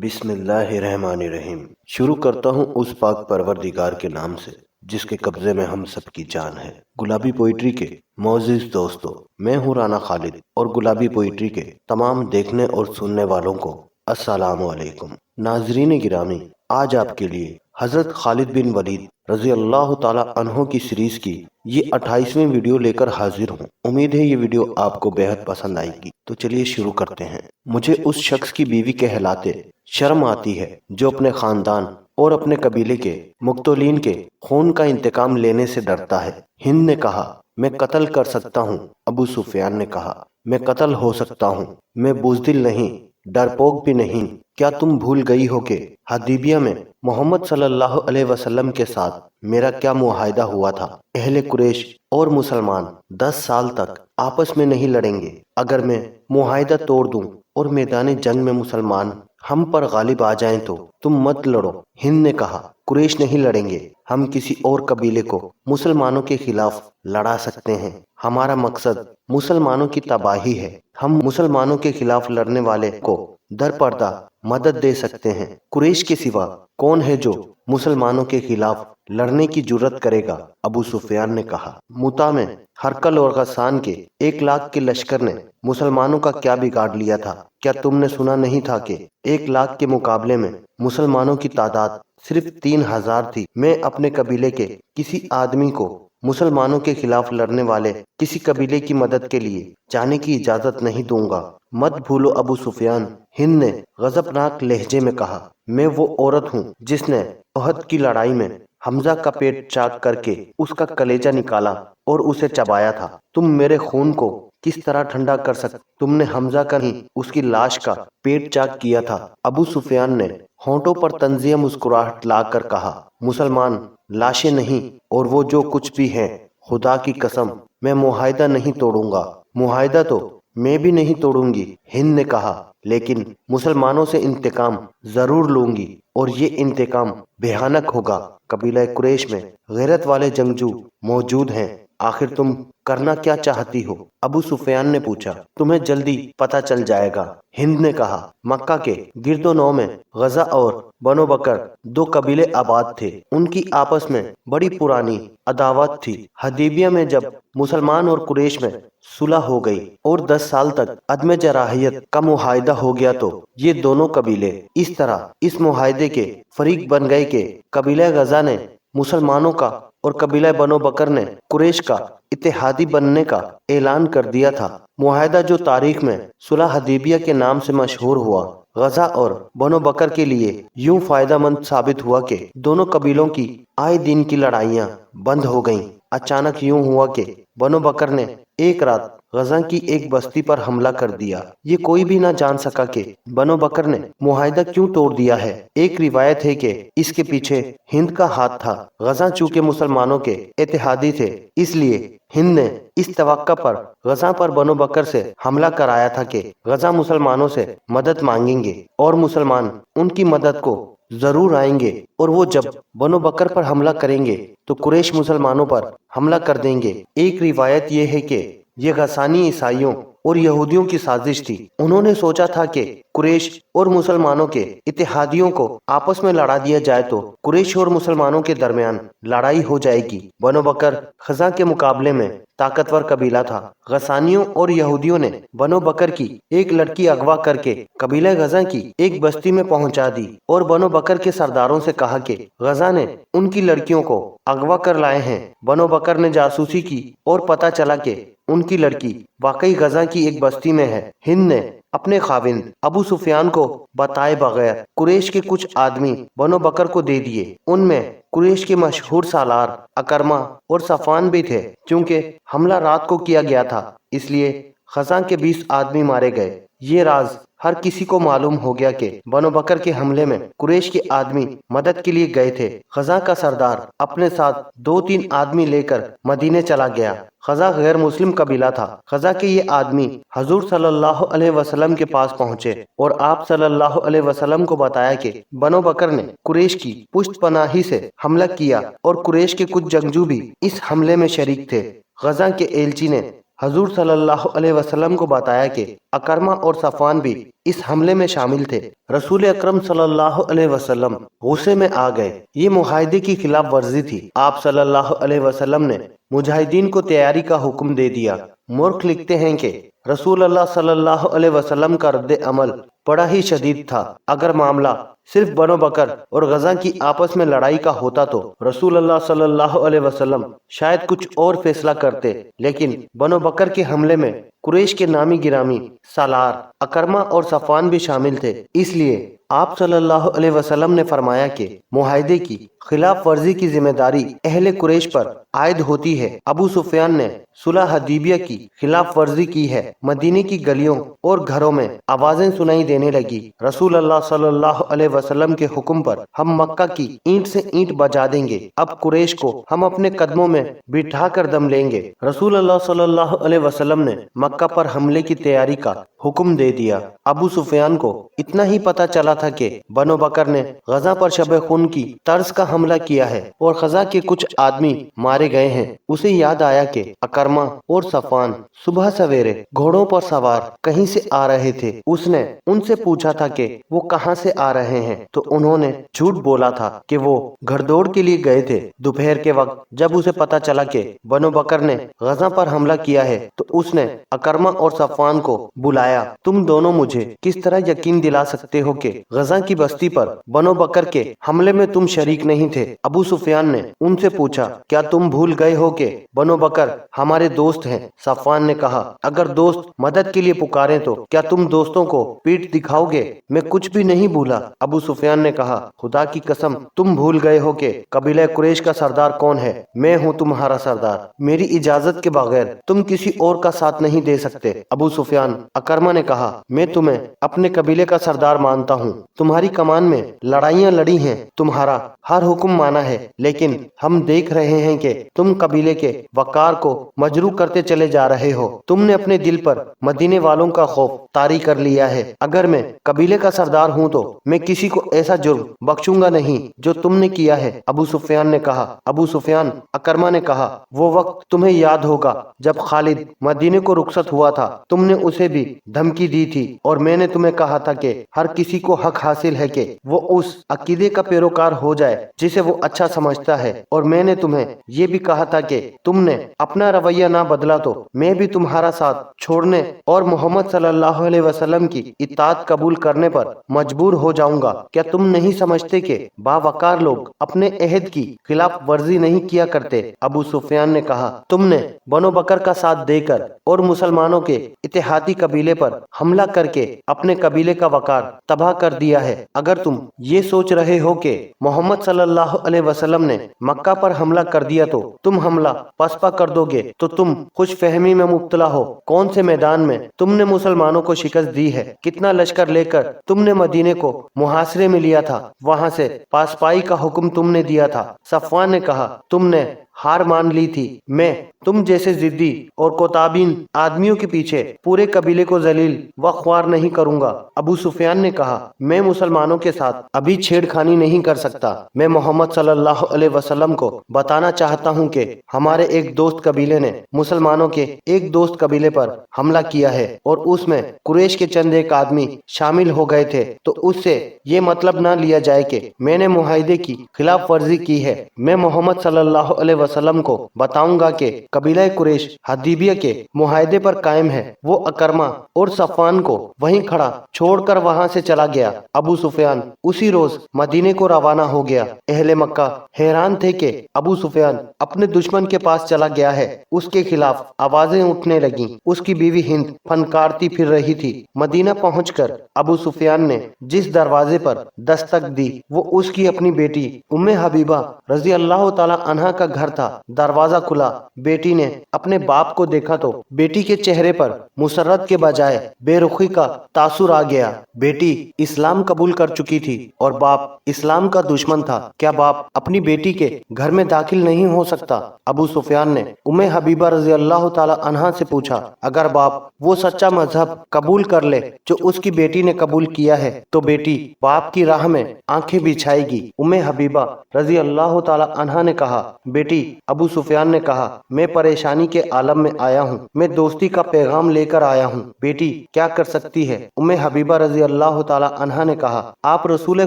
بسم اللہ الرحمن الرحیم۔ شروع کرتا ہوں اس پاک پروردگار کے نام سے جس کے قبضے میں ہم سب کی جان ہے۔ گلابی پوئٹری کے معزز دوستو، میں ہوں رانا خالد اور گلابی پوئٹری کے تمام دیکھنے اور سننے والوں کو السلام علیکم۔ ناظرین گرامی، آج آپ کے لیے حضرت خالد بن ولید رضی اللہ تعالی عنہ کی سیریز کی یہ 28ویں ویڈیو لے کر حاضر ہوں۔ امید ہے یہ ویڈیو آپ کو بے حد پسند آئے گی، تو چلیے شروع کرتے ہیں۔ مجھے اس شخص کی بیوی کہلاتے شرم آتی ہے جو اپنے خاندان اور اپنے قبیلے کے مقتولین کے خون کا انتقام لینے سے ڈرتا ہے۔ ہند نے کہا، میں قتل کر سکتا ہوں۔ ابو سفیان نے کہا، میں قتل ہو سکتا ہوں، میں بزدل نہیں، ڈرپوک بھی نہیں۔ کیا تم بھول گئی ہو کہ حدیبیہ میں محمد صلی اللہ علیہ وسلم کے ساتھ میرا کیا معاہدہ ہوا تھا؟ اہل قریش اور مسلمان 10 سال تک آپس میں نہیں لڑیں گے۔ اگر میں معاہدہ توڑ دوں اور میدان جنگ میں مسلمان ہم پر غالب آ جائیں تو تم مت لڑو۔ ہند نے کہا، قریش نہیں لڑیں گے، ہم کسی اور قبیلے کو مسلمانوں کے خلاف لڑا سکتے ہیں۔ ہمارا مقصد مسلمانوں کی تباہی ہے، ہم مسلمانوں کے خلاف لڑنے والے کو در پردہ مدد دے سکتے ہیں۔ قریش کے سوا کون ہے جو مسلمانوں کے خلاف لڑنے کی جرت کرے گا؟ ابو سفیان نے کہا، متا میں ہرقل اور غسان کے 1 لاکھ کے لشکر نے مسلمانوں کا کیا بگاڑ لیا تھا؟ کیا تم نے سنا نہیں تھا کہ 1 لاکھ کے مقابلے میں مسلمانوں کی تعداد صرف 3000 تھی؟ میں اپنے قبیلے کے کسی آدمی کو مسلمانوں کے خلاف لڑنے والے کسی قبیلے کی مدد کے لیے جانے کی اجازت نہیں دوں گا۔ مت بھولو ابو سفیان، ہند نے غضبناک لہجے میں کہا، میں وہ عورت ہوں جس نے احد کی لڑائی میں حمزہ کا پیٹ چاک کر کے اس کا کلیجہ نکالا اور اسے چبایا تھا۔ تم میرے خون کو کس طرح ٹھنڈا کر سکتے؟ تم نے حمزہ کا نہیں، اس کی لاش کا پیٹ چاک کیا تھا۔ ابو سفیان نے ہونٹوں پر طنزیہ مسکراہٹ لا کر کہا، مسلمان لاشیں نہیں، اور وہ جو کچھ بھی ہیں، خدا کی قسم میں معاہدہ نہیں توڑوں گا۔ معاہدہ تو میں بھی نہیں توڑوں گی، ہند نے کہا، لیکن مسلمانوں سے انتقام ضرور لوں گی، اور یہ انتقام بھیانک ہوگا۔ قبیلہ قریش میں غیرت والے جنگجو موجود ہیں، آخر تم کرنا کیا چاہتی ہو؟ ابو سفیان نے پوچھا۔ تمہیں جلدی پتہ چل جائے گا، ہند نے کہا۔ مکہ کے گرد و نو میں غزہ اور بنو بکر 2 قبیلے آباد تھے، ان کی آپس میں بڑی پرانی عداوت تھی۔ حدیبیہ میں جب مسلمان اور قریش میں صلح ہو گئی اور 10 سال تک عدم جراحیت کا معاہدہ ہو گیا تو یہ دونوں قبیلے اس طرح اس معاہدے کے فریق بن گئے کہ قبیلہ غزہ نے مسلمانوں کا اور قبیلہ بنو بکر نے قریش کا اتحادی بننے کا اعلان کر دیا تھا۔ معاہدہ جو تاریخ میں صلح حدیبیہ کے نام سے مشہور ہوا، غزہ اور بنو بکر کے لیے یوں فائدہ مند ثابت ہوا کہ دونوں قبیلوں کی آئے دن کی لڑائیاں بند ہو گئیں۔ اچانک یوں ہوا کہ بنو بکر نے ایک رات غزہ کی ایک بستی پر حملہ کر دیا۔ یہ کوئی بھی نہ جان سکا کہ بنو بکر نے معاہدہ کیوں توڑ دیا ہے۔ ایک روایت ہے کہ اس کے پیچھے ہند کا ہاتھ تھا۔ غزہ چونکہ مسلمانوں کے اتحادی تھے، اس لیے ہند نے اس توقع پر غزہ پر بنو بکر سے حملہ کرایا تھا کہ غزہ مسلمانوں سے مدد مانگیں گے اور مسلمان ان کی مدد کو ضرور آئیں گے، اور وہ جب بنو بکر پر حملہ کریں گے تو قریش مسلمانوں پر حملہ کر دیں گے۔ ایک روایت یہ ہے کہ یہ غسانی عیسائیوں اور یہودیوں کی سازش تھی۔ انہوں نے سوچا تھا کہ قریش اور مسلمانوں کے اتحادیوں کو آپس میں لڑا دیا جائے تو قریش اور مسلمانوں کے درمیان لڑائی ہو جائے گی۔ بنو بکر غزہ کے مقابلے میں طاقتور قبیلہ تھا۔ غسانیوں اور یہودیوں نے بنو بکر کی ایک لڑکی اغوا کر کے قبیلہ غزہ کی ایک بستی میں پہنچا دی، اور بنو بکر کے سرداروں سے کہا کہ غزہ نے ان کی لڑکیوں کو اغوا کر لائے ہیں۔ بنو بکر نے جاسوسی کی اور پتہ چلا کہ ان کی لڑکی واقعی غزہ کی ایک بستی میں ہے۔ ہند نے اپنے خاوند ابو سفیان کو بتائے بغیر قریش کے کچھ آدمی بنو بکر کو دے دیے۔ ان میں قریش کے مشہور سالار اکرمہ اور صفوان بھی تھے۔ چونکہ حملہ رات کو کیا گیا تھا، اس لیے غزہ کے 20 آدمی مارے گئے۔ یہ راز ہر کسی کو معلوم ہو گیا کہ بنو بکر کے حملے میں قریش کے آدمی مدد کے لیے گئے تھے۔ غزہ کا سردار اپنے ساتھ 2-3 آدمی لے کر مدینے چلا گیا۔ غزہ غیر مسلم قبیلہ تھا۔ غزہ کے یہ آدمی حضور صلی اللہ علیہ وسلم کے پاس پہنچے اور آپ صلی اللہ علیہ وسلم کو بتایا کہ بنو بکر نے قریش کی پشت پناہی سے حملہ کیا اور قریش کے کچھ جنگجو بھی اس حملے میں شریک تھے۔ غزہ کے ایلچی نے حضور صلی اللہ علیہ وسلم کو بتایا کہ اکرمہ اور صفوان بھی اس حملے میں شامل تھے۔ رسول اکرم صلی اللہ علیہ وسلم غصے میں آ گئے۔ یہ معاہدے کی خلاف ورزی تھی۔ آپ صلی اللہ علیہ وسلم نے مجاہدین کو تیاری کا حکم دے دیا۔ مورخ لکھتے ہیں کہ رسول اللہ صلی اللہ علیہ وسلم کا رد عمل بڑا ہی شدید تھا۔ اگر معاملہ صرف بنو بکر اور غزہ کی آپس میں لڑائی کا ہوتا تو رسول اللہ صلی اللہ علیہ وسلم شاید کچھ اور فیصلہ کرتے، لیکن بنو بکر کے حملے میں قریش کے نامی گرامی سالار، اکرمہ اور صفوان بھی شامل تھے۔ اس لیے آپ صلی اللہ علیہ وسلم نے فرمایا کہ معاہدے کی خلاف ورزی کی ذمہ داری اہل قریش پر عائد ہوتی ہے۔ ابو سفیان نے صلح حدیبیہ کی خلاف ورزی کی ہے۔ مدینے کی گلیوں اور گھروں میں آوازیں سنائی دینے لگی، رسول اللہ صلی اللہ علیہ وسلم کے حکم پر ہم مکہ کی اینٹ سے اینٹ بجا دیں گے، اب قریش کو ہم اپنے قدموں میں بٹھا کر دم لیں گے۔ رسول اللہ صلی اللہ علیہ وسلم نے مکہ پر حملے کی تیاری کا حکم دے دیا۔ ابو سفیان کو اتنا ہی پتا چلا تھا کہ بنو بکر نے غزہ پر شب خون کی طرز کا حملہ کیا ہے اور غزہ کے کچھ آدمی مارے گئے ہیں۔ اسے یاد آیا کہ اکرمہ اور صفوان صبح سویرے گھوڑوں پر سوار کہیں سے آ رہے تھے۔ اس نے ان سے پوچھا تھا کہ وہ کہاں سے آ رہے ہیں، تو انہوں نے جھوٹ بولا تھا کہ وہ گھڑ دوڑ کے لیے گئے تھے۔ دوپہر کے وقت جب اسے پتا چلا کہ بنو بکر نے غزہ پر حملہ کیا ہے تو اس نے اکرمہ اور صفوان کو بلایا۔ تم دونوں مجھے کس طرح یقین دلا سکتے ہو کہ غزہ کی بستی پر بنو بکر کے حملے میں تم شریک نہیں تھے؟ ابو سفیان نے ان سے پوچھا، کیا تم بھول گئے ہو کہ بنو بکر ہمارے دوست ہیں؟ صفوان نے کہا، اگر دوست مدد کے لیے پکاریں تو کیا تم دوستوں کو پیٹ دکھاؤ گے؟ میں کچھ بھی نہیں بھولا۔ ابو سفیان نے کہا، خدا کی قسم تم بھول گئے ہو کہ قبیلہ قریش کا سردار کون ہے؟ میں ہوں تمہارا سردار۔ میری اجازت کے بغیر تم کسی اور کا ساتھ نہیں دے سکتے۔ ابو سفیان اکرمہ نے کہا، میں تمہیں اپنے قبیلے کا سردار مانتا ہوں، تمہاری کمان میں لڑائیاں لڑی ہیں، تمہارا ہر حکم مانا ہے، لیکن ہم دیکھ رہے ہیں کہ تم قبیلے کے وقار کو مجروح کرتے چلے جا رہے ہو۔ تم نے اپنے دل پر مدینے والوں کا خوف طاری کر لیا ہے۔ اگر میں قبیلے کا سردار ہوں تو میں کسی کو ایسا جرم بخشوں گا نہیں جو تم نے کیا ہے۔ ابو سفیان نے کہا، ابو سفیان، اکرمہ نے کہا، وہ وقت تمہیں یاد ہوگا جب خالد مدینے کو رخصت ہوا تھا، تم نے اسے بھی دھمکی دی تھی اور میں نے تمہیں کہا تھا کہ ہر کسی کو حق حاصل ہے کہ وہ اس عقیدے کا پیروکار ہو جائے جسے وہ اچھا سمجھتا ہے، اور میں نے تمہیں یہ بھی کہا تھا کہ تم نے اپنا رویہ نہ بدلا تو میں بھی تمہارا ساتھ چھوڑنے اور محمد صلی اللہ علیہ وسلم کی اطاعت قبول کرنے پر مجبور ہو جاؤں گا۔ کیا تم نہیں سمجھتے کہ باوقار لوگ اپنے عہد کی خلاف ورزی نہیں کیا کرتے؟ ابو سفیان نے کہا، تم نے بنو بکر کا ساتھ دے کر اور مسلمانوں کے اتحادی قبیلے پر حملہ کر کے اپنے قبیلے کا وقار تباہ کر دیا ہے۔ اگر تم یہ سوچ رہے ہو کہ محمد صلی اللہ علیہ وسلم نے مکہ پر حملہ کر دیا تو تم حملہ پسپا کر دو گے تو تم خوش فہمی میں مبتلا ہو۔ کون سے میدان میں تم نے مسلمانوں کو شکست دی ہے؟ کتنا لشکر لے کر تم نے مدینے کو محاصرے میں لیا تھا؟ وہاں سے پاسپائی کا حکم تم نے دیا تھا۔ صفوان نے کہا، تم نے ہار مان لی تھی۔ میں تم جیسے ضدی اور کوتابین آدمیوں کے پیچھے پورے قبیلے کو ذلیل و خوار نہیں کروں گا۔ ابو سفیان نے کہا، میں مسلمانوں کے ساتھ ابھی چھیڑ خانی نہیں کر سکتا۔ میں محمد صلی اللہ علیہ وسلم کو بتانا چاہتا ہوں کہ ہمارے ایک دوست قبیلے نے مسلمانوں کے ایک دوست قبیلے پر حملہ کیا ہے اور اس میں قریش کے چند ایک آدمی شامل ہو گئے تھے، تو اس سے یہ مطلب نہ لیا جائے کہ میں نے معاہدے کی خلاف ورزی کی ہے۔ میں محمد صلی اللہ علیہ وسلم کو بتاؤں گا کہ قبیلہ قریش حدیبیہ کے معاہدے پر قائم ہے۔ وہ اکرمہ اور صفوان کو وہیں کھڑا چھوڑ کر وہاں سے چلا گیا۔ ابو سفیان اسی روز مدینے کو روانہ ہو گیا۔ اہل مکہ حیران تھے کہ ابو سفیان اپنے دشمن کے پاس چلا گیا ہے۔ اس کے خلاف آوازیں اٹھنے لگیں۔ اس کی بیوی ہند پھنکارتی پھر رہی تھی۔ مدینہ پہنچ کر ابو سفیان نے جس دروازے پر دستک دی وہ اس کی اپنی بیٹی ام حبیبہ رضی اللہ تعالی عنہا کا گھر تھا۔ دروازہ کھلا، بیٹی نے اپنے باپ کو دیکھا تو بیٹی کے چہرے پر مسرت کے بجائے بے رخی کا تاثر آ گیا۔ بیٹی اسلام قبول کر چکی تھی اور باپ اسلام کا دشمن تھا۔ کیا باپ اپنی بیٹی کے گھر میں داخل نہیں ہو سکتا؟ ابو سفیان نے ام حبیبہ رضی اللہ تعالی عنہا سے پوچھا، اگر باپ وہ سچا مذہب قبول کر لے جو اس کی بیٹی نے قبول کیا ہے تو بیٹی باپ کی راہ میں آنکھیں بچھائے گی۔ ام حبیبہ رضی اللہ تعالی عنہا نے کہا، بیٹی ابو سفیان نے کہا میں پریشانی کے عالم میں آیا ہوں، میں دوستی کا پیغام لے کر آیا ہوں، بیٹی کیا کر سکتی ہے؟ ام حبیبہ رضی اللہ تعالی عنہا نے کہا آپ رسول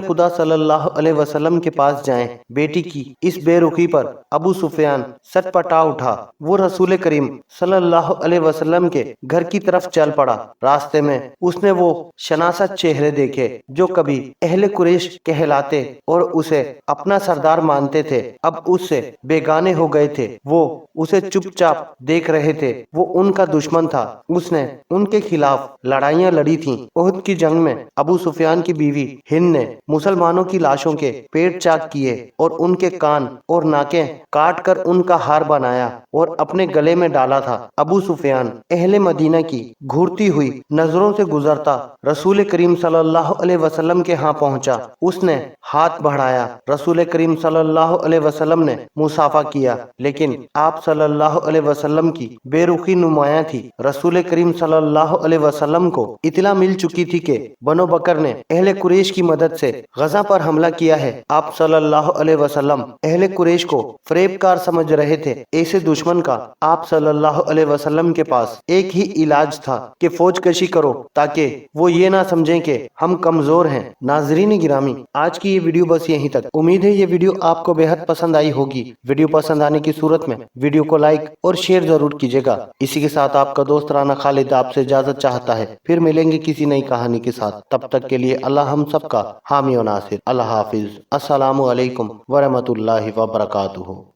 خدا صلی اللہ علیہ وسلم کے پاس جائیں۔ بیٹی کی اس بے رخی پر ابو سفیان سٹ پٹا اٹھا، وہ رسول کریم صلی اللہ علیہ وسلم کے گھر کی طرف چل پڑا۔ راستے میں اس نے وہ شناسا چہرے دیکھے جو کبھی اہل قریش کہلاتے اور اسے اپنا سردار مانتے تھے، اب اس سے بیگانے ہو گئے تھے۔ وہ اسے چپ چاپ دیکھ رہے تھے، وہ ان کا دشمن تھا، اس نے ان کے خلاف لڑائیاں لڑی تھیں۔ احد کی جنگ میں ابو سفیان کی بیوی ہند نے مسلمانوں کی لاشوں کے پیٹ چاک کیے اور ان کے کان اور ناکیں کاٹ کر ان کا ہار بنایا اور اپنے گلے میں ڈالا تھا۔ ابو سفیان اہل مدینہ کی گھورتی ہوئی نظروں سے گزرتا رسول کریم صلی اللہ علیہ وسلم کے ہاں پہنچا، اس نے ہاتھ بڑھایا، رسول کریم صلی اللہ علیہ وسلم نے مصافحہ کیا، لیکن آپ صلی اللہ علیہ وسلم کی بے رخی نمایاں تھی۔ رسول کریم صلی اللہ علیہ وسلم کو اطلاع مل چکی تھی کہ بنو بکر نے اہل قریش کی مدد سے غزہ پر حملہ کیا ہے۔ آپ صلی اللہ علیہ وسلم اہل قریش کو فریب کار سمجھ رہے تھے۔ ایسے دشمن کا آپ صلی اللہ علیہ وسلم کے پاس ایک ہی علاج تھا کہ فوج کشی کرو تاکہ وہ یہ نہ سمجھیں کہ ہم کمزور ہیں۔ ناظرین گرامی، آج کی یہ ویڈیو بس یہیں تک۔ امید ہے یہ ویڈیو آپ کو بے حد پسند آئی ہوگی۔ ویڈیو پسند آنے کی صورت میں ویڈیو کو لائک اور شیئر ضرور کیجیے گا۔ اسی کے ساتھ آپ کا دوست رانا خالد آپ سے اجازت چاہتا ہے، پھر ملیں گے کسی نئی کہانی کے ساتھ۔ تب تک کے لیے اللہ ہم سب کا حامی و ناصر۔ اللہ حافظ۔ السلام علیکم ورحمۃ اللہ وبرکاتہ۔